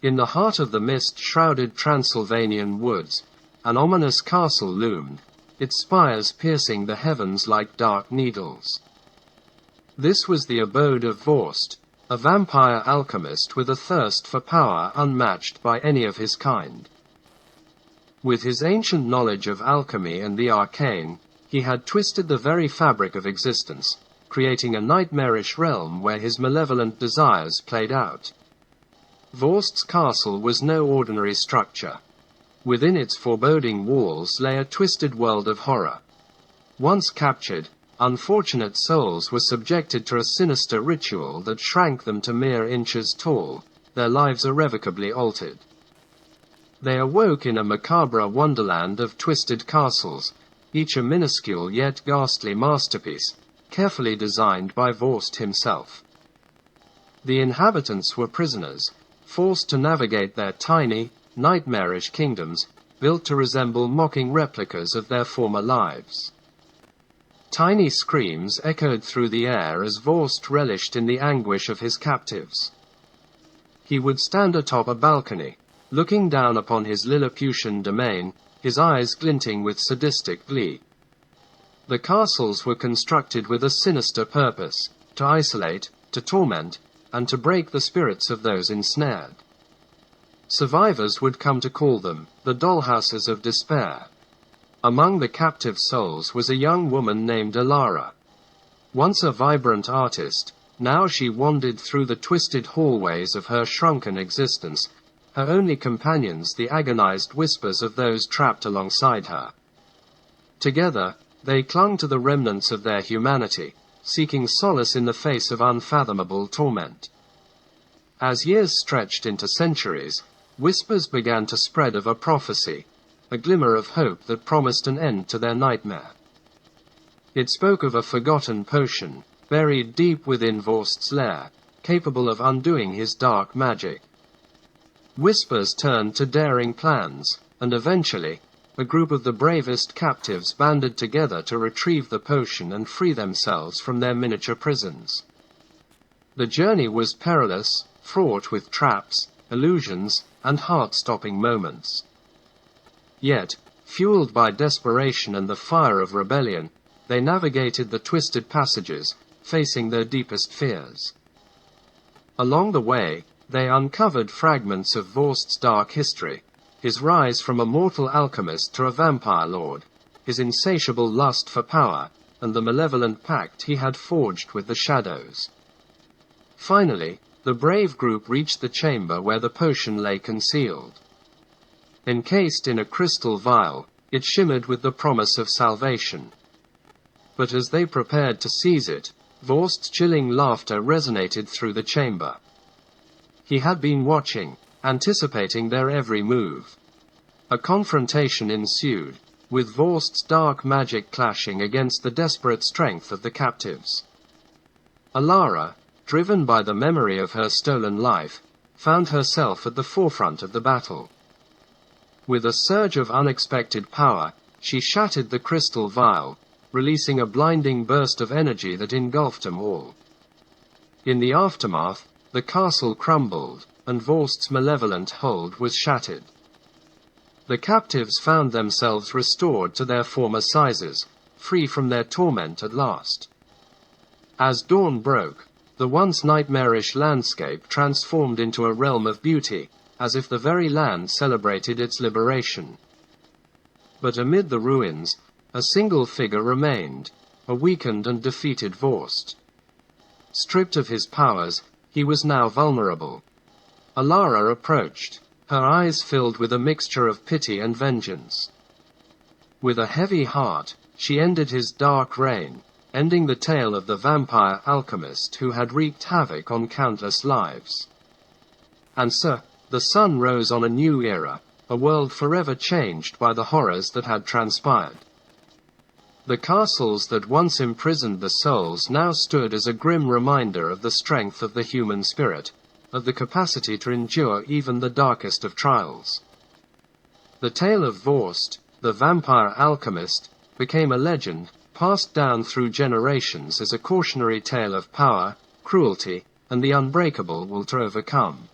In the heart of the mist-shrouded Transylvanian woods, an ominous castle loomed, its spires piercing the heavens like dark needles. This was the abode of Vaust, a vampire alchemist with a thirst for power unmatched by any of his kind. With his ancient knowledge of alchemy and the arcane, he had twisted the very fabric of existence, creating a nightmarish realm where his malevolent desires played out. Vaust's castle was no ordinary structure. Within its foreboding walls lay a twisted world of horror. Once captured, unfortunate souls were subjected to a sinister ritual that shrank them to mere inches tall, their lives irrevocably altered. They awoke in a macabre wonderland of twisted castles, each a minuscule yet ghastly masterpiece, carefully designed by Vaust himself. The inhabitants were prisoners, forced to navigate their tiny, nightmarish kingdoms, built to resemble mocking replicas of their former lives. Tiny screams echoed through the air as Vaust relished in the anguish of his captives. He would stand atop a balcony, looking down upon his Lilliputian domain, his eyes glinting with sadistic glee. The castles were constructed with a sinister purpose, to isolate, to torment, and to break the spirits of those ensnared. Survivors would come to call them the dollhouses of despair. Among the captive souls was a young woman named Alara. Once a vibrant artist, now she wandered through the twisted hallways of her shrunken existence, her only companions the agonized whispers of those trapped alongside her. Together, they clung to the remnants of their humanity, seeking solace in the face of unfathomable torment. As years stretched into centuries, whispers began to spread of a prophecy, a glimmer of hope that promised an end to their nightmare. It spoke of a forgotten potion, buried deep within Vaust's lair, capable of undoing his dark magic. Whispers turned to daring plans, and eventually, a group of the bravest captives banded together to retrieve the potion and free themselves from their miniature prisons. The journey was perilous, fraught with traps, illusions, and heart-stopping moments. Yet, fueled by desperation and the fire of rebellion, they navigated the twisted passages, facing their deepest fears. Along the way, they uncovered fragments of Vaust's dark history, his rise from a mortal alchemist to a vampire lord, his insatiable lust for power, and the malevolent pact he had forged with the shadows. Finally, the brave group reached the chamber where the potion lay concealed. Encased in a crystal vial, it shimmered with the promise of salvation. But as they prepared to seize it, Vaust's chilling laughter resonated through the chamber. He had been watching, anticipating their every move. A confrontation ensued, with Vaust's dark magic clashing against the desperate strength of the captives. Alara, driven by the memory of her stolen life, found herself at the forefront of the battle. With a surge of unexpected power, she shattered the crystal vial, releasing a blinding burst of energy that engulfed them all. In the aftermath, the castle crumbled, and Vaust's malevolent hold was shattered. The captives found themselves restored to their former sizes, free from their torment at last. As dawn broke, the once nightmarish landscape transformed into a realm of beauty, as if the very land celebrated its liberation. But amid the ruins, a single figure remained, a weakened and defeated Vaust. Stripped of his powers, he was now vulnerable. Alara approached, her eyes filled with a mixture of pity and vengeance. With a heavy heart, she ended his dark reign, ending the tale of the vampire alchemist who had wreaked havoc on countless lives. And so, the sun rose on a new era, a world forever changed by the horrors that had transpired. The castles that once imprisoned the souls now stood as a grim reminder of the strength of the human spirit, of the capacity to endure even the darkest of trials. The tale of Vaust, the vampire alchemist, became a legend, passed down through generations as a cautionary tale of power, cruelty, and the unbreakable will to overcome.